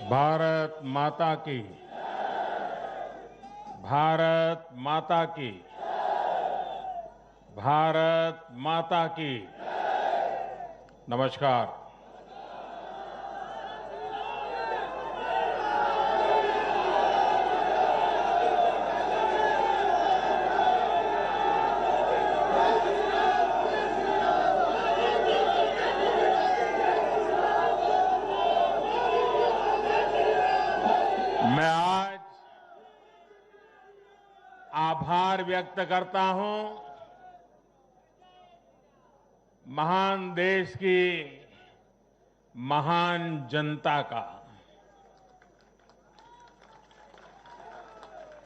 भारत माता की। भारत माता की। भारत माता की। नमस्कार। मैं आज आभार व्यक्त करता हूं महान देश की महान जनता का।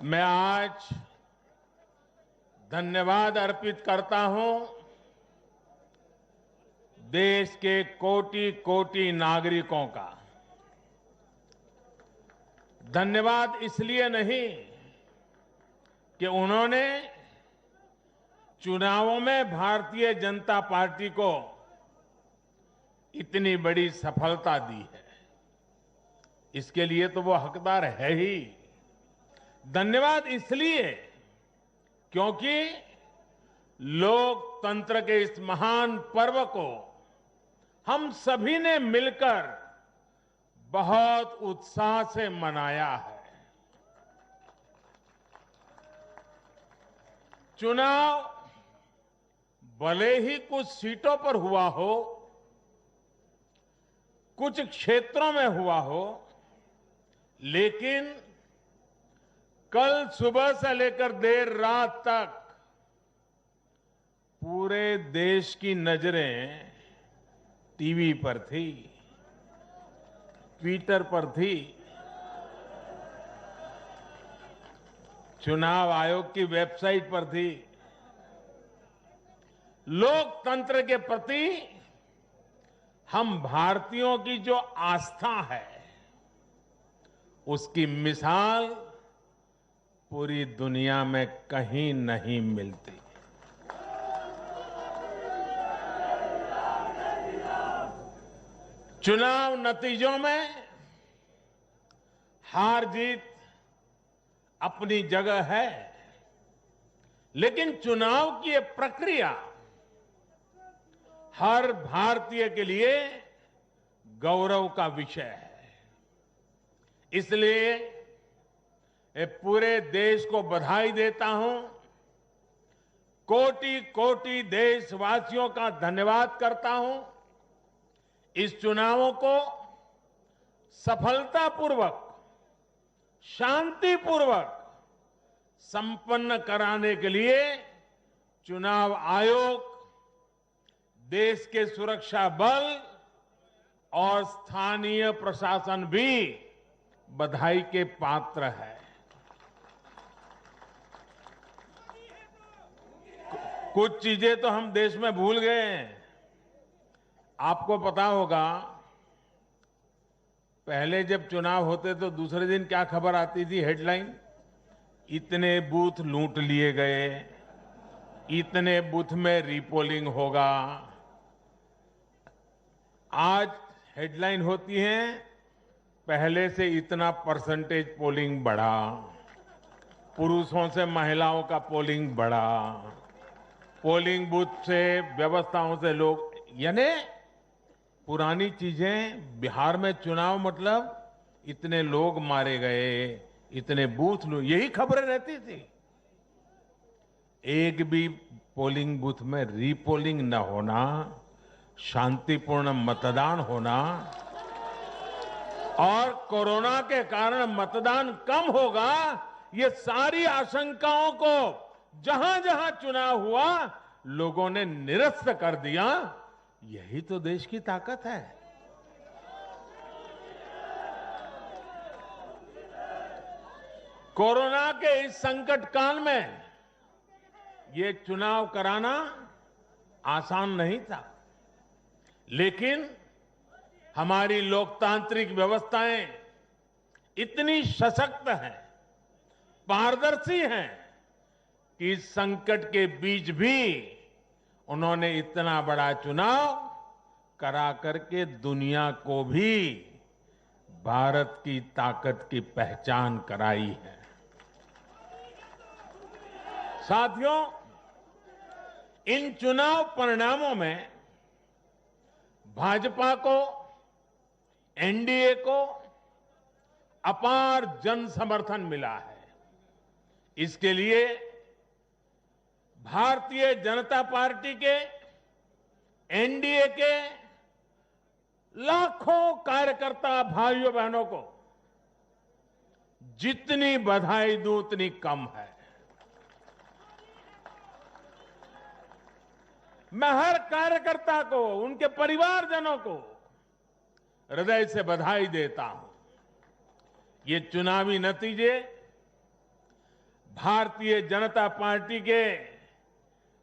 मैं आज धन्यवाद अर्पित करता हूं देश के कोटि कोटि नागरिकों का। धन्यवाद इसलिए नहीं कि उन्होंने चुनावों में भारतीय जनता पार्टी को इतनी बड़ी सफलता दी है, इसके लिए तो वो हकदार है ही। धन्यवाद इसलिए क्योंकि लोकतंत्र के इस महान पर्व को हम सभी ने मिलकर बहुत उत्साह से मनाया है। चुनाव भले ही कुछ सीटों पर हुआ हो, कुछ क्षेत्रों में हुआ हो, लेकिन कल सुबह से लेकर देर रात तक पूरे देश की नजरें टीवी पर थी, ट्विटर पर थी, चुनाव आयोग की वेबसाइट पर थी। लोकतंत्र के प्रति हम भारतीयों की जो आस्था है, उसकी मिसाल पूरी दुनिया में कहीं नहीं मिलती। चुनाव नतीजों में हार जीत अपनी जगह है, लेकिन चुनाव की ये प्रक्रिया हर भारतीय के लिए गौरव का विषय है। इसलिए पूरे देश को बधाई देता हूं, कोटि कोटि देशवासियों का धन्यवाद करता हूं। इस चुनावों को सफलतापूर्वक, शांतिपूर्वक संपन्न कराने के लिए चुनाव आयोग, देश के सुरक्षा बल और स्थानीय प्रशासन भी बधाई के पात्र है। कुछ चीजें तो हम देश में भूल गए हैं। आपको पता होगा, पहले जब चुनाव होते तो दूसरे दिन क्या खबर आती थी, हेडलाइन? इतने बूथ लूट लिए गए, इतने बूथ में रीपोलिंग होगा। आज हेडलाइन होती है, पहले से इतना परसेंटेज पोलिंग बढ़ा, पुरुषों से महिलाओं का पोलिंग बढ़ा, पोलिंग बूथ से व्यवस्थाओं से लोग, यानी पुरानी चीजें। बिहार में चुनाव मतलब इतने लोग मारे गए, इतने बूथ यही खबरें रहती थी। एक भी पोलिंग बूथ में रीपोलिंग न होना, शांतिपूर्ण मतदान होना और कोरोना के कारण मतदान कम होगा, ये सारी आशंकाओं को जहां जहां चुनाव हुआ लोगों ने निरस्त कर दिया। यही तो देश की ताकत है। कोरोना के इस संकट काल में ये चुनाव कराना आसान नहीं था, लेकिन हमारी लोकतांत्रिक व्यवस्थाएं इतनी सशक्त हैं, पारदर्शी हैं कि इस संकट के बीच भी उन्होंने इतना बड़ा चुनाव करा करके दुनिया को भी भारत की ताकत की पहचान कराई है। साथियों, इन चुनाव परिणामों में भाजपा को, एनडीए को अपार जन समर्थन मिला है। इसके लिए भारतीय जनता पार्टी के, एनडीए के लाखों कार्यकर्ता भाइयों बहनों को जितनी बधाई दूं उतनी कम है। मैं हर कार्यकर्ता को, उनके परिवारजनों को हृदय से बधाई देता हूं। ये चुनावी नतीजे भारतीय जनता पार्टी के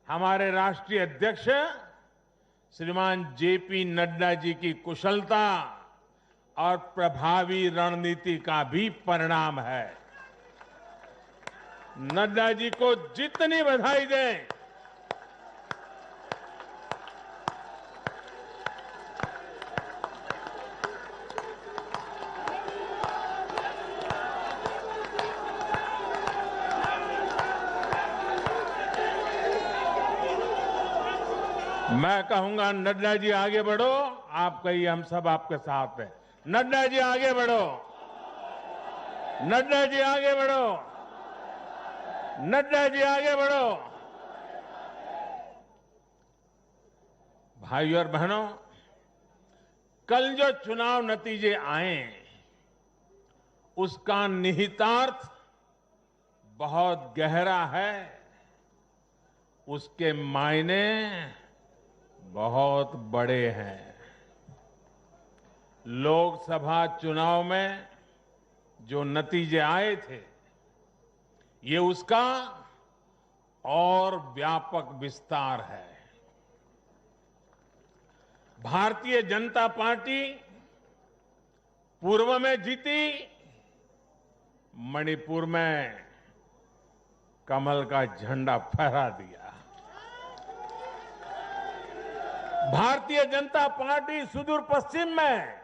हमारे राष्ट्रीय अध्यक्ष श्रीमान जेपी नड्डा जी की कुशलता और प्रभावी रणनीति का भी परिणाम है। नड्डा जी को जितनी बधाई दें, मैं कहूंगा नड्डा जी आगे बढ़ो, आप कहिए हम सब आपके साथ हैं। नड्डा जी आगे बढ़ो, नड्डा जी आगे बढ़ो, नड्डा जी आगे बढ़ो। भाइयों और बहनों, कल जो चुनाव नतीजे आए उसका निहितार्थ बहुत गहरा है, उसके मायने बहुत बड़े हैं। लोकसभा चुनाव में जो नतीजे आए थे, ये उसका और व्यापक विस्तार है। भारतीय जनता पार्टी पूर्व में जीती, मणिपुर में कमल का झंडा फहरा दिया। भारतीय जनता पार्टी सुदूर पश्चिम में,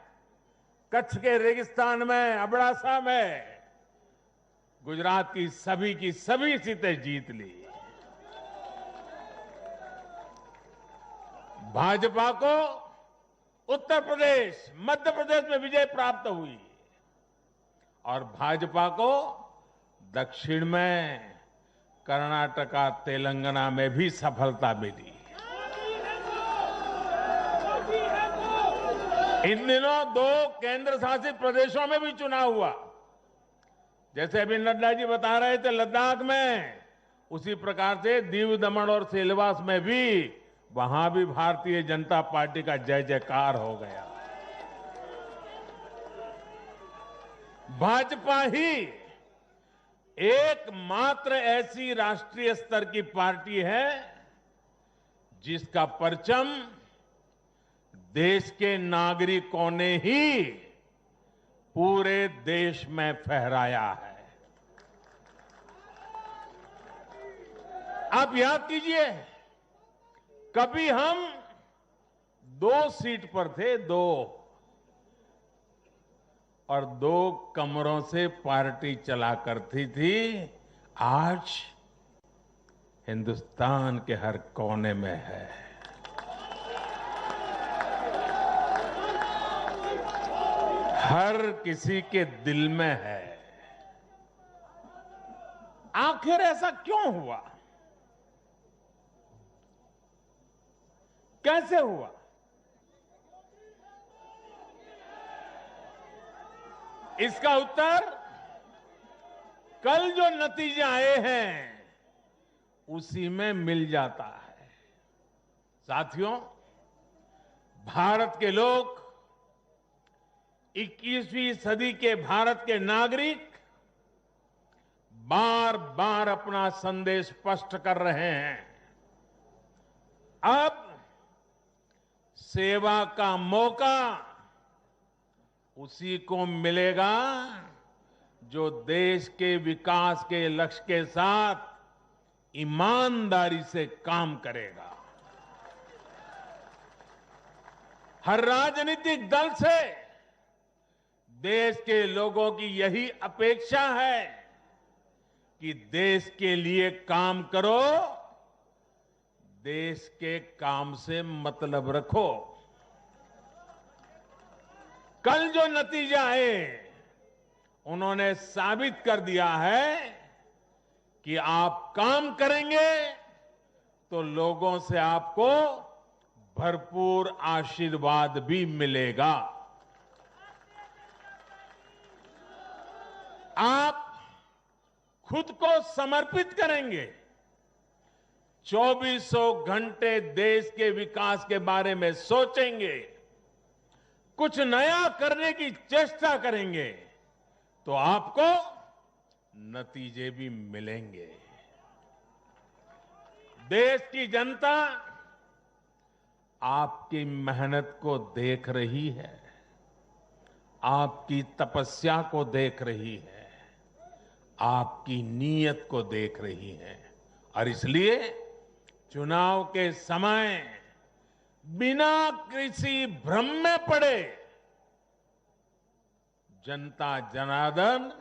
कच्छ के रेगिस्तान में, अबडासा में गुजरात की सभी सीटें जीत ली। भाजपा को उत्तर प्रदेश, मध्य प्रदेश में विजय प्राप्त हुई और भाजपा को दक्षिण में कर्नाटका, तेलंगाना में भी सफलता मिली। इन दिनों 2 केंद्र शासित प्रदेशों में भी चुनाव हुआ। जैसे अभी नड्डा जी बता रहे थे लद्दाख में, उसी प्रकार से दीव, दमन और सिलवास में भी, वहां भी भारतीय जनता पार्टी का जय जयकार हो गया। भाजपा ही एकमात्र ऐसी राष्ट्रीय स्तर की पार्टी है जिसका परचम देश के नागरिकों ने ही पूरे देश में फहराया है। आप याद कीजिए, कभी हम 2 सीट पर थे, 2 और 2 कमरों से पार्टी चला करती थी। आज हिंदुस्तान के हर कोने में है। हर किसी के दिल में है। आखिर ऐसा क्यों हुआ? कैसे हुआ? इसका उत्तर कल जो नतीजे आए हैं उसी में मिल जाता है। साथियों, भारत के लोग, 21वीं सदी के भारत के नागरिक बार बार अपना संदेश स्पष्ट कर रहे हैं। अब सेवा का मौका उसी को मिलेगा जो देश के विकास के लक्ष्य के साथ ईमानदारी से काम करेगा। हर राजनीतिक दल से देश के लोगों की यही अपेक्षा है कि देश के लिए काम करो, देश के काम से मतलब रखो। कल जो नतीजे आए, उन्होंने साबित कर दिया है कि आप काम करेंगे तो लोगों से आपको भरपूर आशीर्वाद भी मिलेगा। आप खुद को समर्पित करेंगे, 2400 घंटे देश के विकास के बारे में सोचेंगे, कुछ नया करने की चेष्टा करेंगे, तो आपको नतीजे भी मिलेंगे। देश की जनता आपकी मेहनत को देख रही है, आपकी तपस्या को देख रही है, आपकी नीयत को देख रही है, और इसलिए चुनाव के समय बिना किसी भ्रम में पड़े जनता जनार्दन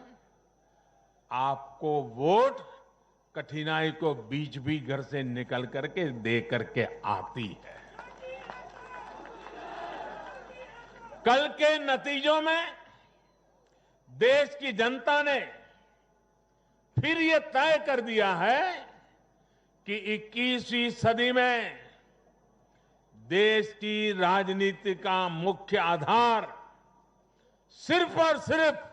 आपको वोट कठिनाई को बीच भी घर से निकल करके दे करके आती है। कल के नतीजों में देश की जनता ने फिर ये तय कर दिया है कि 21वीं सदी में देश की राजनीति का मुख्य आधार सिर्फ और सिर्फ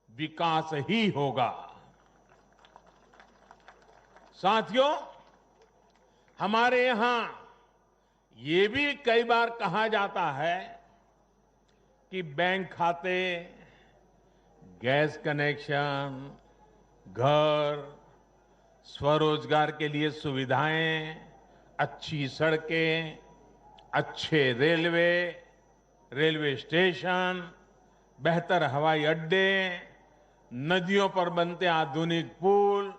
विकास ही होगा। साथियों, हमारे यहां ये भी कई बार कहा जाता है कि बैंक खाते, गैस कनेक्शन, घर, स्वरोजगार के लिए सुविधाएं, अच्छी सड़कें, अच्छे रेलवे स्टेशन, बेहतर हवाई अड्डे, नदियों पर बनते आधुनिक पुल,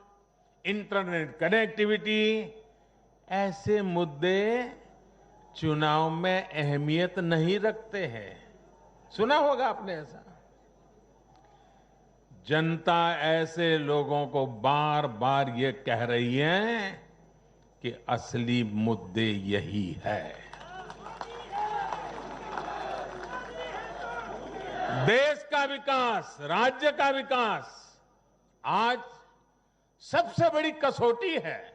इंटरनेट कनेक्टिविटी, ऐसे मुद्दे चुनाव में अहमियत नहीं रखते हैं। सुना होगा आपने ऐसा। जनता ऐसे लोगों को बार बार ये कह रही है कि असली मुद्दे यही है। देश का विकास, राज्य का विकास आज सबसे बड़ी कसौटी है,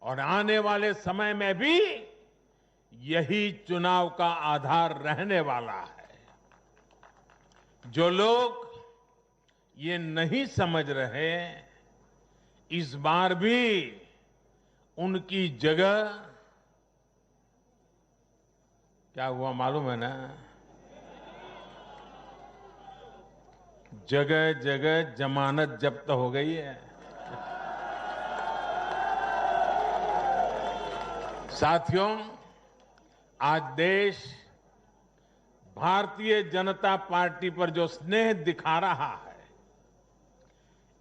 और आने वाले समय में भी यही चुनाव का आधार रहने वाला है। जो लोग ये नहीं समझ रहे, इस बार भी उनकी जगह, क्या हुआ मालूम है ना, जगह जगह जमानत जब्त हो गई है। साथियों, आज देश भारतीय जनता पार्टी पर जो स्नेह दिखा रहा है,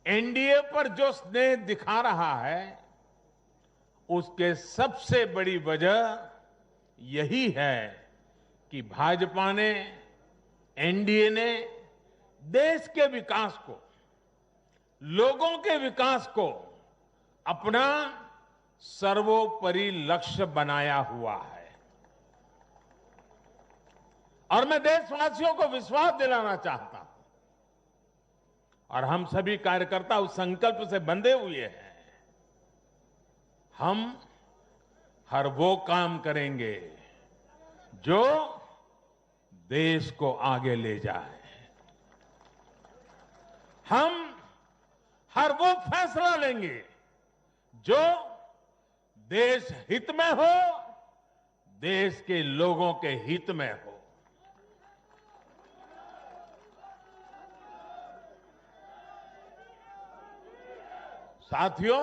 एनडीए पर जो स्नेह दिखा रहा है, उसके सबसे बड़ी वजह यही है कि भाजपा ने, एनडीए ने देश के विकास को, लोगों के विकास को अपना सर्वोपरि लक्ष्य बनाया हुआ है। और मैं देशवासियों को विश्वास दिलाना चाहता हूं, और हम सभी कार्यकर्ता उस संकल्प से बंधे हुए हैं, हम हर वो काम करेंगे जो देश को आगे ले जाए। हम हर वो फैसला लेंगे जो देश हित में हो, देश के लोगों के हित में हो। साथियों,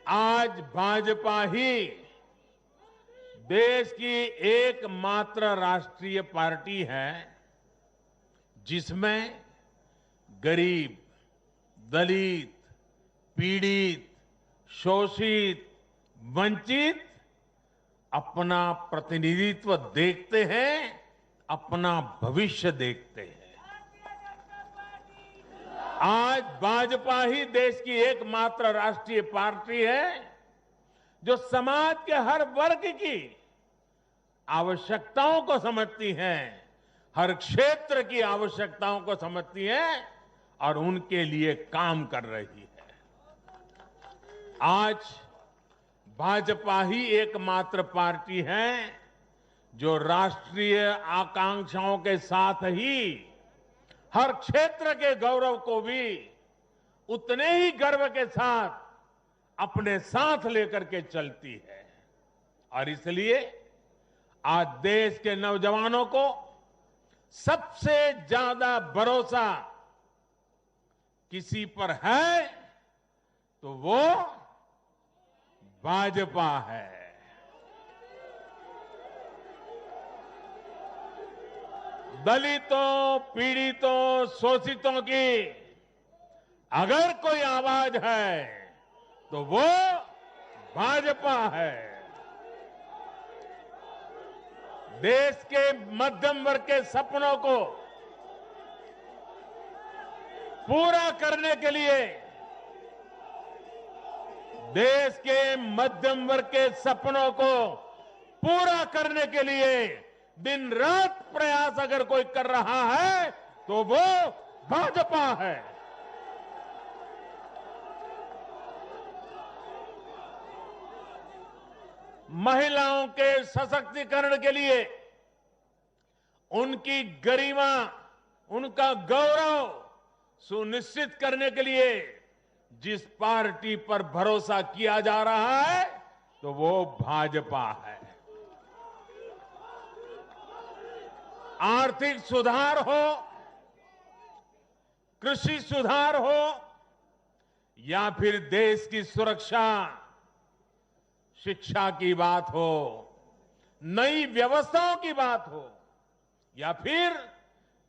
आज भाजपा ही देश की एकमात्र राष्ट्रीय पार्टी है जिसमें गरीब, दलित, पीड़ित, शोषित, वंचित अपना प्रतिनिधित्व देखते हैं अपना भविष्य देखते हैं। आज भाजपा ही देश की एकमात्र राष्ट्रीय पार्टी है जो समाज के हर वर्ग की आवश्यकताओं को समझती है, हर क्षेत्र की आवश्यकताओं को समझती है और उनके लिए काम कर रही है। आज भाजपा ही एकमात्र पार्टी है जो राष्ट्रीय आकांक्षाओं के साथ ही हर क्षेत्र के गौरव को भी उतने ही गर्व के साथ अपने साथ लेकर के चलती है। और इसलिए आज देश के नौजवानों को सबसे ज्यादा भरोसा किसी पर है तो वो भाजपा है। दलितों, पीड़ितों, शोषितों की अगर कोई आवाज है तो वो भाजपा है। देश के मध्यम वर्ग के सपनों को पूरा करने के लिए, देश के मध्यम वर्ग के सपनों को पूरा करने के लिए दिन रात प्रयास अगर कोई कर रहा है तो वो भाजपा है। महिलाओं के सशक्तिकरण के लिए, उनकी गरिमा, उनका गौरव सुनिश्चित करने के लिए जिस पार्टी पर भरोसा किया जा रहा है तो वो भाजपा है। आर्थिक सुधार हो, कृषि सुधार हो या फिर देश की सुरक्षा, शिक्षा की बात हो, नई व्यवस्थाओं की बात हो या फिर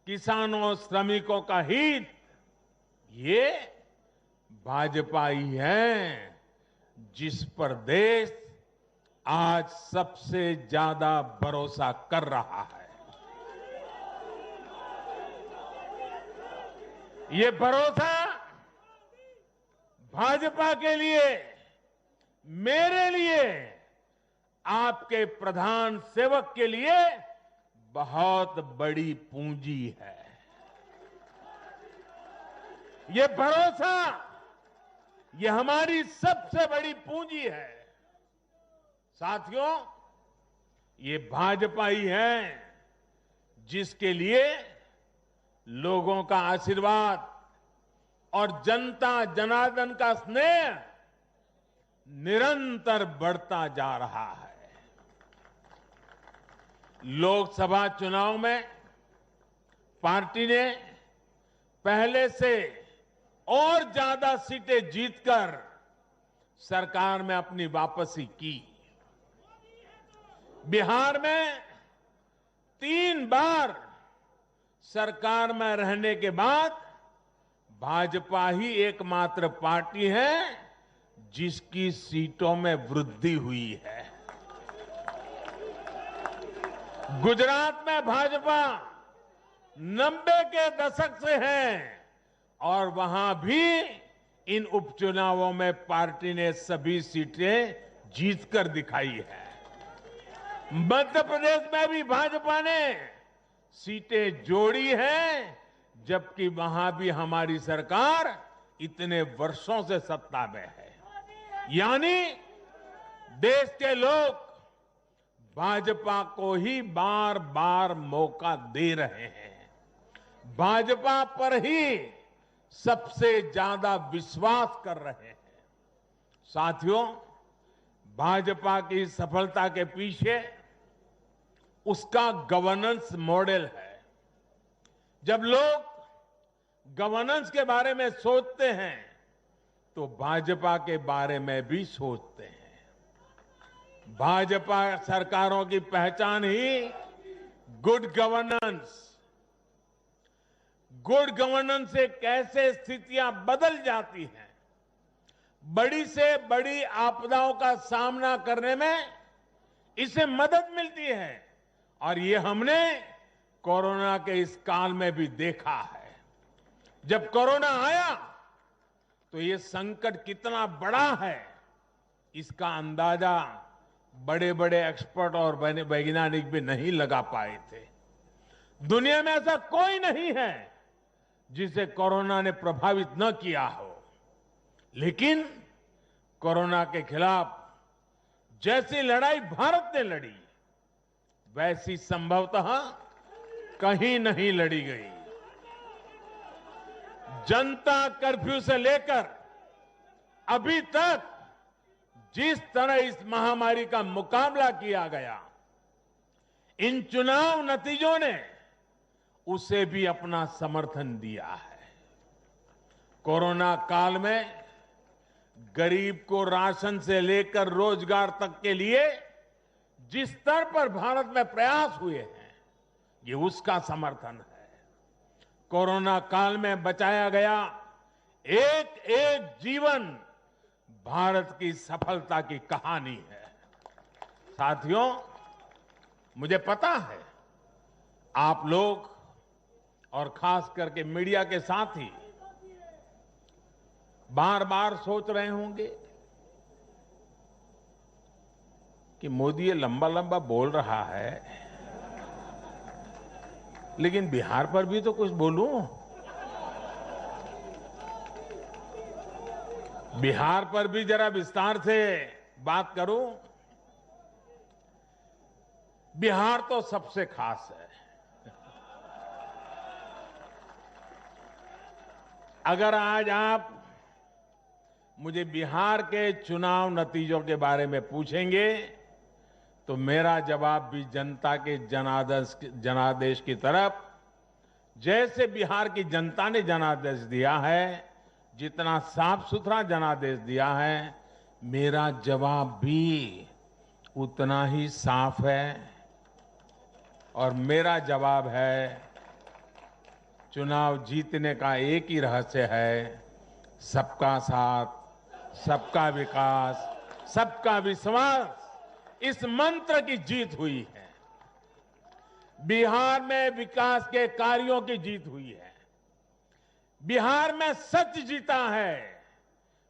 किसानों, श्रमिकों का हित, ये भाजपा ही है जिस पर देश आज सबसे ज्यादा भरोसा कर रहा है। ये भरोसा भाजपा के लिए, मेरे लिए, आपके प्रधान सेवक के लिए बहुत बड़ी पूंजी है। ये भरोसा, ये हमारी सबसे बड़ी पूंजी है। साथियों, ये भाजपा ही है जिसके लिए लोगों का आशीर्वाद और जनता जनार्दन का स्नेह निरंतर बढ़ता जा रहा है। लोकसभा चुनाव में पार्टी ने पहले से और ज्यादा सीटें जीतकर सरकार में अपनी वापसी की। बिहार में 3 बार सरकार में रहने के बाद भाजपा ही एकमात्र पार्टी है जिसकी सीटों में वृद्धि हुई है। गुजरात में भाजपा 90 के दशक से है और वहां भी इन उपचुनावों में पार्टी ने सभी सीटें जीतकर दिखाई है। मध्य प्रदेश में भी भाजपा ने सीटें जोड़ी हैं, जबकि वहां भी हमारी सरकार इतने वर्षों से सत्ता में है। यानी देश के लोग भाजपा को ही बार बार मौका दे रहे हैं, भाजपा पर ही सबसे ज्यादा विश्वास कर रहे हैं। साथियों, भाजपा की सफलता के पीछे उसका गवर्नेंस मॉडल है। जब लोग गवर्नेंस के बारे में सोचते हैं तो भाजपा के बारे में भी सोचते हैं। भाजपा सरकारों की पहचान ही गुड गवर्नेंस, गुड गवर्नेंस से कैसे स्थितियां बदल जाती हैं, बड़ी से बड़ी आपदाओं का सामना करने में इससे मदद मिलती है। और ये हमने कोरोना के इस काल में भी देखा है। जब कोरोना आया तो ये संकट कितना बड़ा है, इसका अंदाजा बड़े बड़े एक्सपर्ट और वैज्ञानिक भी नहीं लगा पाए थे। दुनिया में ऐसा कोई नहीं है जिसे कोरोना ने प्रभावित न किया हो, लेकिन कोरोना के खिलाफ जैसी लड़ाई भारत ने लड़ी, वैसी संभवतः कहीं नहीं लड़ी गई। जनता कर्फ्यू से लेकर अभी तक जिस तरह इस महामारी का मुकाबला किया गया, इन चुनाव नतीजों ने उसे भी अपना समर्थन दिया है। कोरोना काल में गरीब को राशन से लेकर रोजगार तक के लिए जिस स्तर पर भारत में प्रयास हुए हैं, ये उसका समर्थन है। कोरोना काल में बचाया गया एक एक जीवन भारत की सफलता की कहानी है। साथियों, मुझे पता है आप लोग और खास करके मीडिया के साथी बार बार सोच रहे होंगे कि मोदी ये लंबा लंबा बोल रहा है, लेकिन बिहार पर भी तो कुछ बोलूं। बिहार पर भी जरा विस्तार से बात करूं। बिहार तो सबसे खास है। अगर आज आप मुझे बिहार के चुनाव नतीजों के बारे में पूछेंगे तो मेरा जवाब भी जनता के जनादेश की तरफ, जैसे बिहार की जनता ने जनादेश दिया है, जितना साफ सुथरा जनादेश दिया है, मेरा जवाब भी उतना ही साफ है। और मेरा जवाब है, चुनाव जीतने का एक ही रहस्य है, सबका साथ, सबका विकास, सबका विश्वास। इस मंत्र की जीत हुई है। बिहार में विकास के कार्यों की जीत हुई है। बिहार में सच जीता है।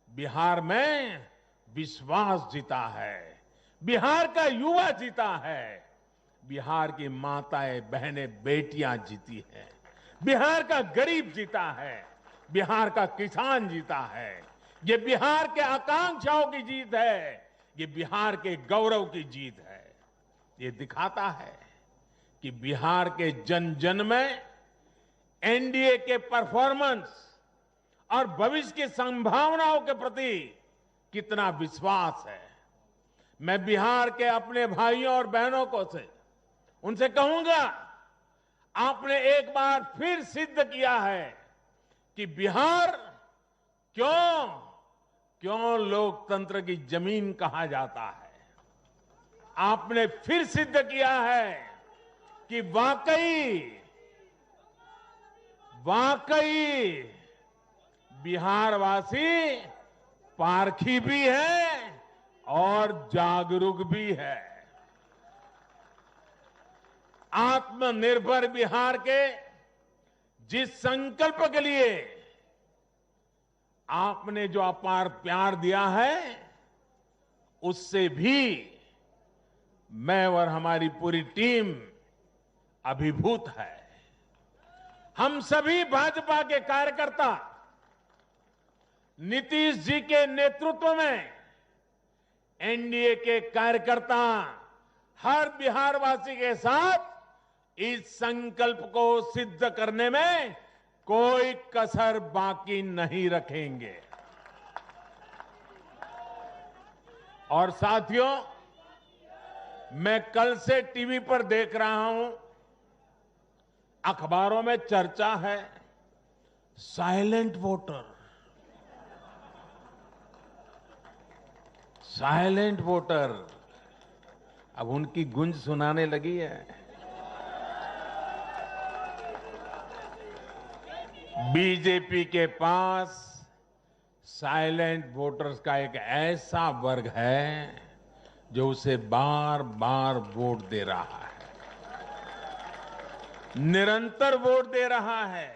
बिहार में विश्वास जीता है। बिहार का युवा जीता है। बिहार की माताएं, बहनें, बेटियां जीती हैं। बिहार का गरीब जीता है। बिहार का किसान जीता है। ये बिहार के आकांक्षाओं की जीत है। ये बिहार के गौरव की जीत है। ये दिखाता है कि बिहार के जन जन में एनडीए के परफॉर्मेंस और भविष्य की संभावनाओं के प्रति कितना विश्वास है। मैं बिहार के अपने भाइयों और बहनों को से उनसे कहूंगा, आपने एक बार फिर सिद्ध किया है कि बिहार क्यों लोकतंत्र की जमीन कहा जाता है। आपने फिर सिद्ध किया है कि वाकई बिहारवासी पारखी भी है और जागरूक भी है। आत्मनिर्भर बिहार के जिस संकल्प के लिए आपने जो अपार प्यार दिया है, उससे भी मैं और हमारी पूरी टीम अभिभूत है। हम सभी भाजपा के कार्यकर्ता नीतीश जी के नेतृत्व में एनडीए के कार्यकर्ता हर बिहारवासी के साथ इस संकल्प को सिद्ध करने में कोई कसर बाकी नहीं रखेंगे। और साथियों, मैं कल से टीवी पर देख रहा हूं, अखबारों में चर्चा है साइलेंट वोटर। साइलेंट वोटर अब उनकी गूंज सुनाने लगी है। बीजेपी के पास साइलेंट वोटर्स का एक ऐसा वर्ग है जो उसे बार बार वोट दे रहा है। निरंतर वोट दे रहा है,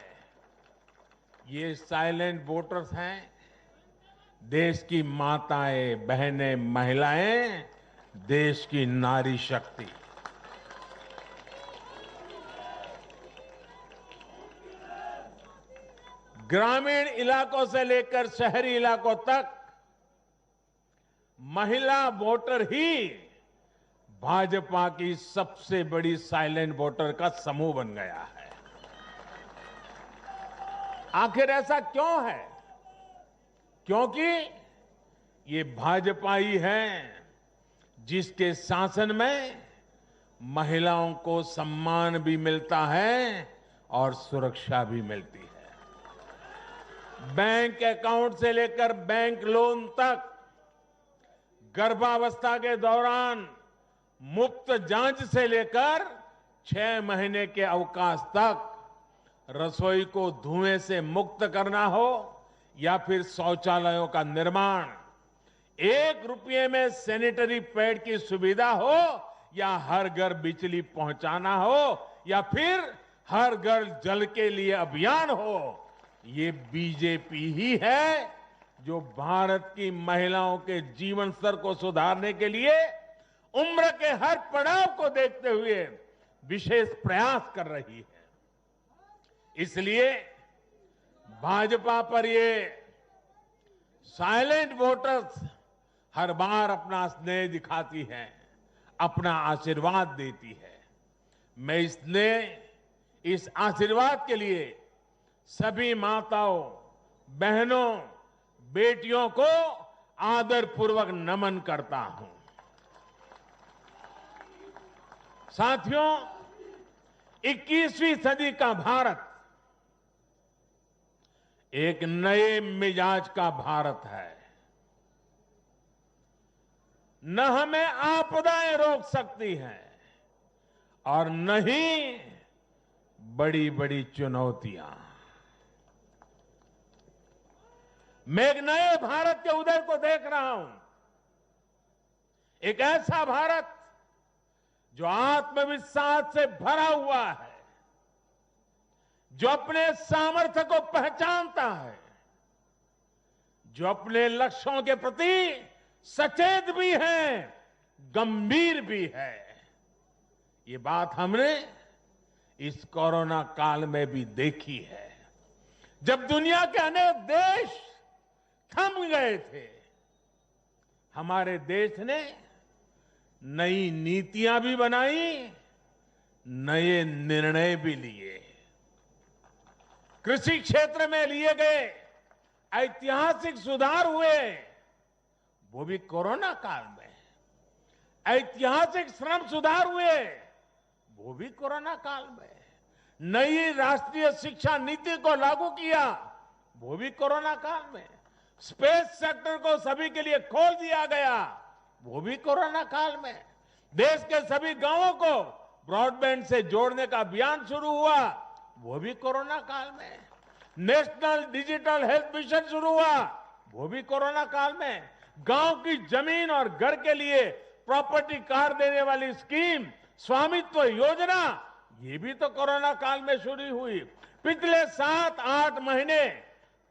ये साइलेंट वोटर्स हैं देश की माताएं, बहनें, महिलाएं, देश की नारी शक्ति। ग्रामीण इलाकों से लेकर शहरी इलाकों तक महिला वोटर ही भाजपा की सबसे बड़ी साइलेंट वोटर का समूह बन गया है। आखिर ऐसा क्यों है? क्योंकि ये भाजपा ही है जिसके शासन में महिलाओं को सम्मान भी मिलता है और सुरक्षा भी मिलती है। बैंक अकाउंट से लेकर बैंक लोन तक, गर्भावस्था के दौरान मुफ्त जांच से लेकर 6 महीने के अवकाश तक, रसोई को धुएं से मुक्त करना हो या फिर शौचालयों का निर्माण, 1 रुपये में सैनिटरी पैड की सुविधा हो या हर घर बिजली पहुंचाना हो या फिर हर घर जल के लिए अभियान हो, ये बीजेपी ही है जो भारत की महिलाओं के जीवन स्तर को सुधारने के लिए उम्र के हर पड़ाव को देखते हुए विशेष प्रयास कर रही है। इसलिए भाजपा पर ये साइलेंट वोटर्स हर बार अपना स्नेह दिखाती है, अपना आशीर्वाद देती है। मैं इस आशीर्वाद के लिए सभी माताओं, बहनों, बेटियों को आदरपूर्वक नमन करता हूं। साथियों, 21वीं सदी का भारत एक नए मिजाज का भारत है। न हमें आपदाएं रोक सकती हैं और न ही बड़ी बड़ी चुनौतियां। मैं एक नए भारत के उदय को देख रहा हूं, एक ऐसा भारत जो आत्मविश्वास से भरा हुआ है, जो अपने सामर्थ्य को पहचानता है, जो अपने लक्ष्यों के प्रति सचेत भी है, गंभीर भी है। ये बात हमने इस कोरोना काल में भी देखी है, जब दुनिया के अनेक देश थम गए थे। हमारे देश ने नई नीतियां भी बनाई, नए निर्णय भी लिए। कृषि क्षेत्र में लिए गए ऐतिहासिक सुधार हुए, वो भी कोरोना काल में। ऐतिहासिक श्रम सुधार हुए, वो भी कोरोना काल में। नई राष्ट्रीय शिक्षा नीति को लागू किया, वो भी कोरोना काल में। स्पेस सेक्टर को सभी के लिए खोल दिया गया, वो भी कोरोना काल में। देश के सभी गांवों को ब्रॉडबैंड से जोड़ने का अभियान शुरू हुआ, वो भी कोरोना काल में। नेशनल डिजिटल हेल्थ मिशन शुरू हुआ, वो भी कोरोना काल में। गांव की जमीन और घर के लिए प्रॉपर्टी कार्ड देने वाली स्कीम, स्वामित्व योजना, ये भी तो कोरोना काल में शुरू हुई। पिछले 7-8 महीने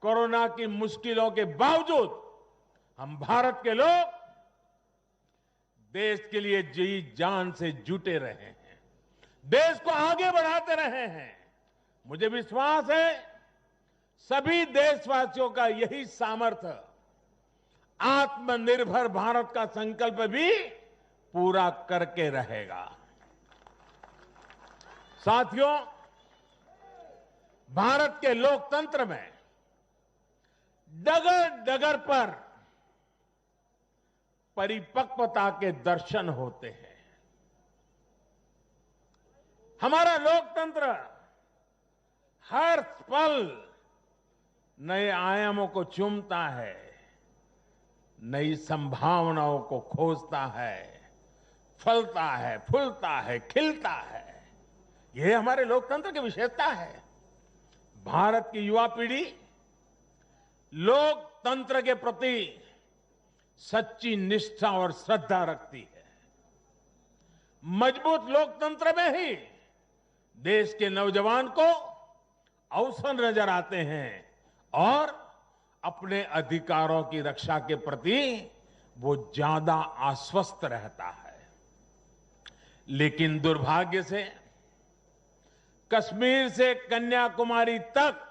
कोरोना की मुश्किलों के बावजूद हम भारत के लोग देश के लिए जी जान से जुटे रहे हैं, देश को आगे बढ़ाते रहे हैं। मुझे विश्वास है सभी देशवासियों का यही सामर्थ्य आत्मनिर्भर भारत का संकल्प भी पूरा करके रहेगा। साथियों, भारत के लोकतंत्र में डगर डगर पर परिपक्वता के दर्शन होते हैं। हमारा लोकतंत्र हर पल नए आयामों को चूमता है, नई संभावनाओं को खोजता है, फलता है, फूलता है, खिलता है। यह हमारे लोकतंत्र की विशेषता है। भारत की युवा पीढ़ी लोकतंत्र के प्रति सच्ची निष्ठा और श्रद्धा रखती है। मजबूत लोकतंत्र में ही देश के नौजवान को अवसर नजर आते हैं और अपने अधिकारों की रक्षा के प्रति वो ज्यादा आश्वस्त रहता है। लेकिन दुर्भाग्य से कश्मीर से कन्याकुमारी तक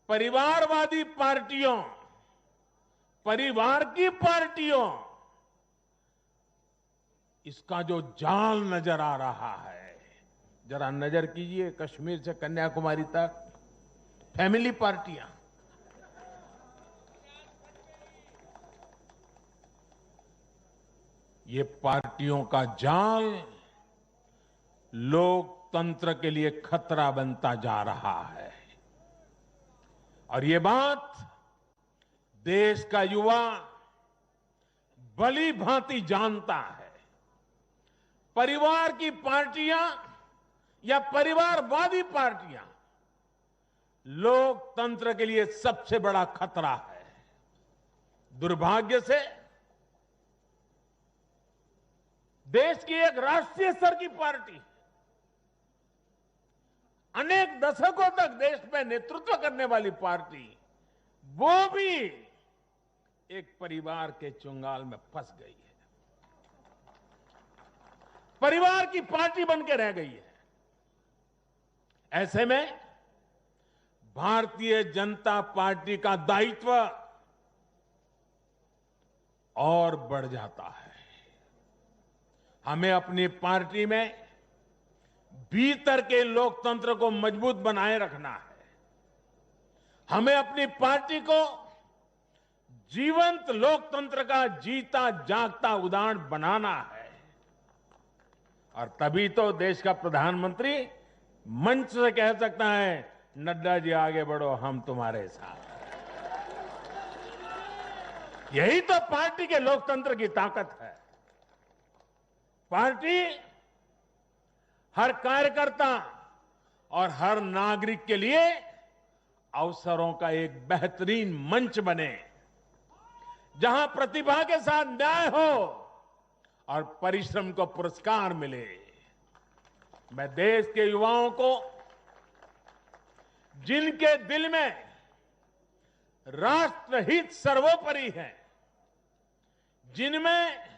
परिवारवादी पार्टियों, परिवार की पार्टियों, इसका जो जाल नजर आ रहा है, जरा नजर कीजिए कश्मीर से कन्याकुमारी तक फैमिली पार्टियां, ये पार्टियों का जाल लोकतंत्र के लिए खतरा बनता जा रहा है। और ये बात देश का युवा भली भांति जानता है। परिवार की पार्टियां या परिवारवादी पार्टियां लोकतंत्र के लिए सबसे बड़ा खतरा है। दुर्भाग्य से देश की एक राष्ट्रीय स्तर की पार्टी अनेक दशकों तक देश में नेतृत्व करने वाली पार्टी, वो भी एक परिवार के चुंगाल में फंस गई है, परिवार की पार्टी बन के रह गई है। ऐसे में भारतीय जनता पार्टी का दायित्व और बढ़ जाता है। हमें अपनी पार्टी में भीतर के लोकतंत्र को मजबूत बनाए रखना है। हमें अपनी पार्टी को जीवंत लोकतंत्र का जीता जागता उदाहरण बनाना है। और तभी तो देश का प्रधानमंत्री मंच से कह सकता है, नड्डा जी आगे बढ़ो, हम तुम्हारे साथ। यही तो पार्टी के लोकतंत्र की ताकत है। पार्टी हर कार्यकर्ता और हर नागरिक के लिए अवसरों का एक बेहतरीन मंच बने, जहां प्रतिभा के साथ न्याय हो और परिश्रम को पुरस्कार मिले। मैं देश के युवाओं को, जिनके दिल में राष्ट्रहित सर्वोपरि है, जिनमें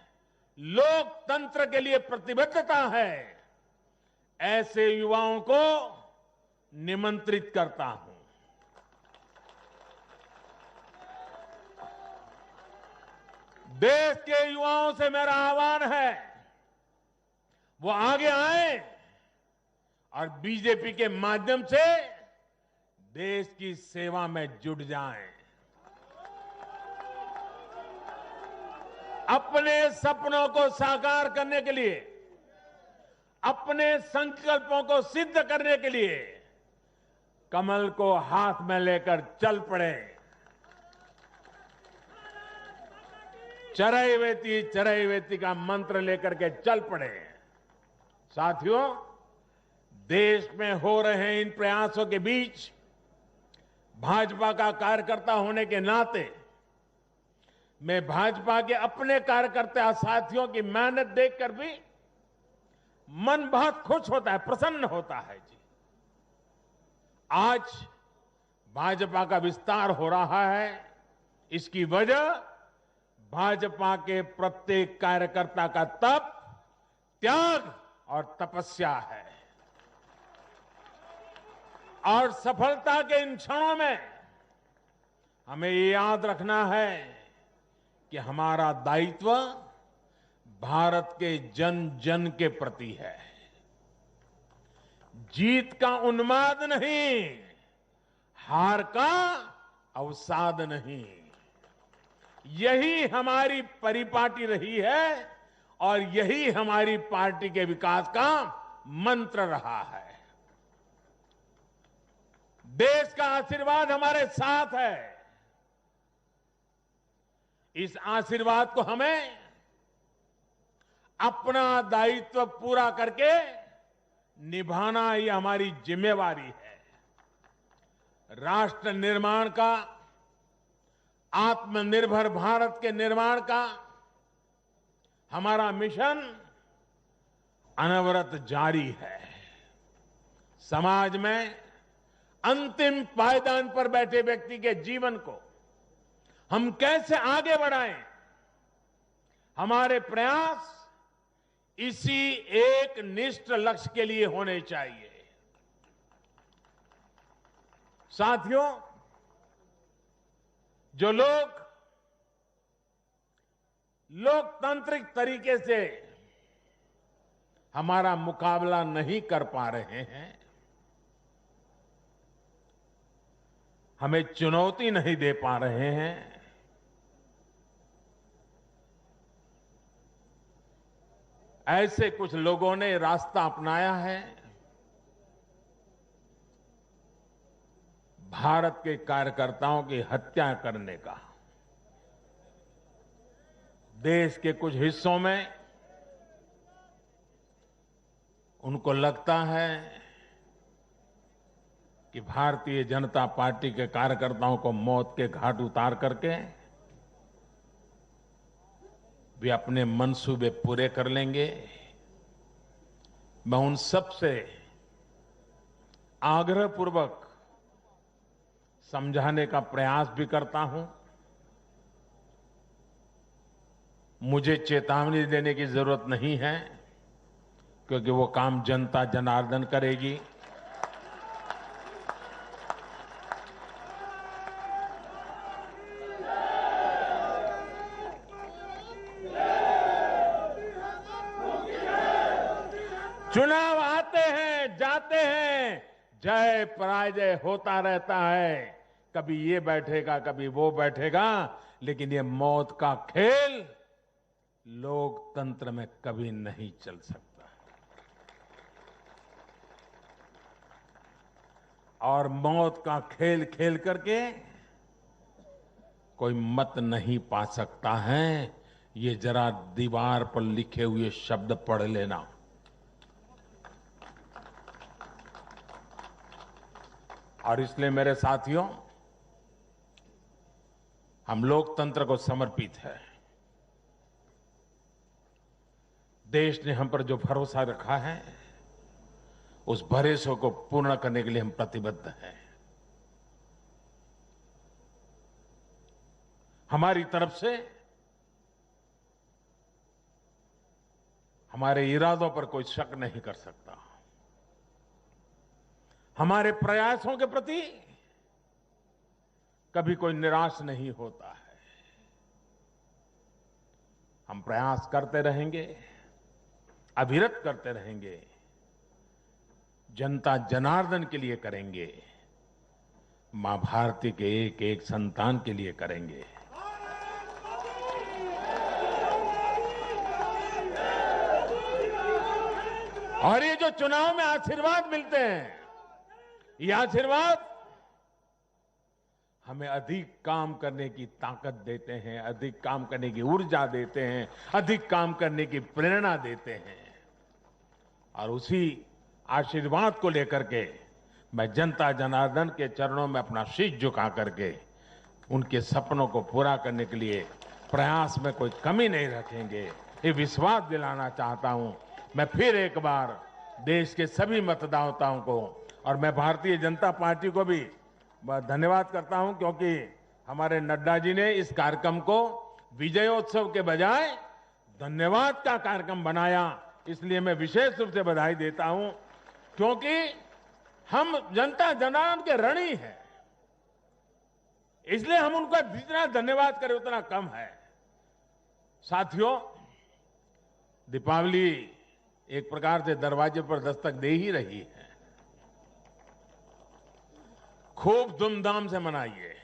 लोकतंत्र के लिए प्रतिबद्धता है, ऐसे युवाओं को निमंत्रित करता हूं। देश के युवाओं से मेरा आह्वान है, वो आगे आए और बीजेपी के माध्यम से देश की सेवा में जुट जाएं। अपने सपनों को साकार करने के लिए, अपने संकल्पों को सिद्ध करने के लिए कमल को हाथ में लेकर चल पड़े। चरैवेति का मंत्र लेकर के चल पड़े। साथियों, देश में हो रहे इन प्रयासों के बीच भाजपा का कार्यकर्ता होने के नाते मैं भाजपा के अपने कार्यकर्ता साथियों की मेहनत देखकर भी मन बहुत खुश होता है, प्रसन्न होता है जी। आज भाजपा का विस्तार हो रहा है, इसकी वजह भाजपा के प्रत्येक कार्यकर्ता का तप, त्याग और तपस्या है। और सफलता के इन क्षणों में हमें ये याद रखना है कि हमारा दायित्व भारत के जन जन के प्रति है। जीत का उन्माद नहीं, हार का अवसाद नहीं। यही हमारी परिपाटी रही है और यही हमारी पार्टी के विकास का मंत्र रहा है। देश का आशीर्वाद हमारे साथ है। इस आशीर्वाद को हमें अपना दायित्व पूरा करके निभाना ही हमारी जिम्मेवारी है। राष्ट्र निर्माण का, आत्मनिर्भर भारत के निर्माण का हमारा मिशन अनवरत जारी है। समाज में अंतिम पायदान पर बैठे व्यक्ति के जीवन को हम कैसे आगे बढ़ाएं, हमारे प्रयास इसी एक निष्ठ लक्ष्य के लिए होने चाहिए। साथियों, जो लोग लोकतांत्रिक तरीके से हमारा मुकाबला नहीं कर पा रहे हैं, हमें चुनौती नहीं दे पा रहे हैं, ऐसे कुछ लोगों ने रास्ता अपनाया है भारत के कार्यकर्ताओं की हत्या करने का। देश के कुछ हिस्सों में उनको लगता है कि भारतीय जनता पार्टी के कार्यकर्ताओं को मौत के घाट उतार करके वे अपने मंसूबे पूरे कर लेंगे। मैं उन सब से आग्रहपूर्वक समझाने का प्रयास भी करता हूं। मुझे चेतावनी देने की जरूरत नहीं है, क्योंकि वो काम जनता जनार्दन करेगी। चुनाव आते हैं, जाते हैं, जय पराजय होता रहता है। कभी ये बैठेगा, कभी वो बैठेगा, लेकिन ये मौत का खेल लोकतंत्र में कभी नहीं चल सकता। और मौत का खेल खेल करके कोई मत नहीं पा सकता है। ये जरा दीवार पर लिखे हुए शब्द पढ़ लेना। और इसलिए मेरे साथियों, हम लोकतंत्र को समर्पित है। देश ने हम पर जो भरोसा रखा है, उस भरोसे को पूर्ण करने के लिए हम प्रतिबद्ध हैं। हमारी तरफ से हमारे इरादों पर कोई शक नहीं कर सकता। हमारे प्रयासों के प्रति कभी कोई निराश नहीं होता है। हम प्रयास करते रहेंगे, अविरत करते रहेंगे, जनता जनार्दन के लिए करेंगे, मां भारती के एक एक संतान के लिए करेंगे। और ये जो चुनाव में आशीर्वाद मिलते हैं, ये आशीर्वाद हमें अधिक काम करने की ताकत देते हैं, अधिक काम करने की ऊर्जा देते हैं, अधिक काम करने की प्रेरणा देते हैं। और उसी आशीर्वाद को लेकर के मैं जनता जनार्दन के चरणों में अपना शीश झुका करके उनके सपनों को पूरा करने के लिए प्रयास में कोई कमी नहीं रखेंगे, ये विश्वास दिलाना चाहता हूं। मैं फिर एक बार देश के सभी मतदाताओं को और मैं भारतीय जनता पार्टी को भी धन्यवाद करता हूं, क्योंकि हमारे नड्डा जी ने इस कार्यक्रम को विजयोत्सव के बजाय धन्यवाद का कार्यक्रम बनाया। इसलिए मैं विशेष रूप से बधाई देता हूं, क्योंकि हम जनता जनार्दन के ऋणी हैं। इसलिए हम उनका जितना धन्यवाद करें उतना कम है। साथियों, दीपावली एक प्रकार से दरवाजे पर दस्तक दे ही रही है। खूब धूमधाम से मनाइए।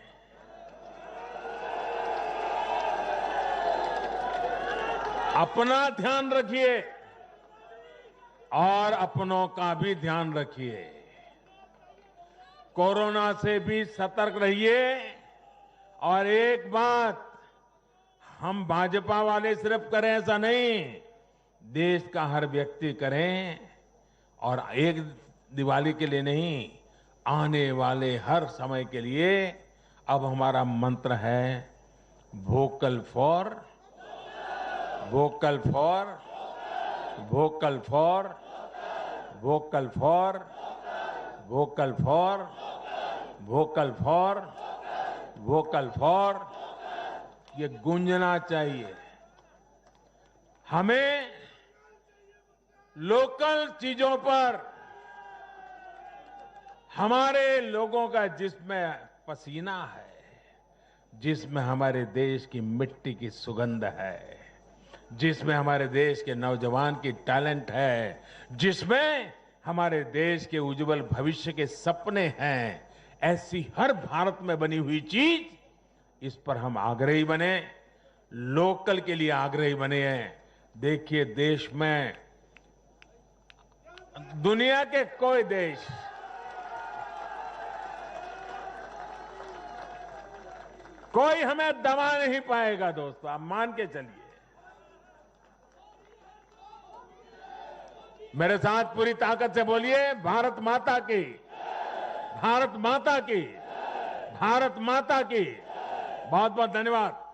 अपना ध्यान रखिए और अपनों का भी ध्यान रखिए। कोरोना से भी सतर्क रहिए। और एक बात हम भाजपा वाले सिर्फ करें ऐसा नहीं, देश का हर व्यक्ति करें। और एक दिवाली के लिए नहीं, आने वाले हर समय के लिए अब हमारा मंत्र है vocal for vocal for vocal for vocal for vocal for vocal for ये गूंजना चाहिए। हमें लोकल चीजों पर हमारे लोगों का जिसमें पसीना है, जिसमें हमारे देश की मिट्टी की सुगंध है, जिसमें हमारे देश के नौजवान की टैलेंट है, जिसमें हमारे देश के उज्जवल भविष्य के सपने हैं, ऐसी हर भारत में बनी हुई चीज, इस पर हम आग्रही बने, लोकल के लिए आग्रही बने हैं। देखिए, देश में दुनिया के कोई देश कोई हमें दबा नहीं पाएगा दोस्तों, आप मान के चलिए। मेरे साथ पूरी ताकत से बोलिए, भारत माता की, भारत माता की, भारत माता की। बहुत बहुत धन्यवाद।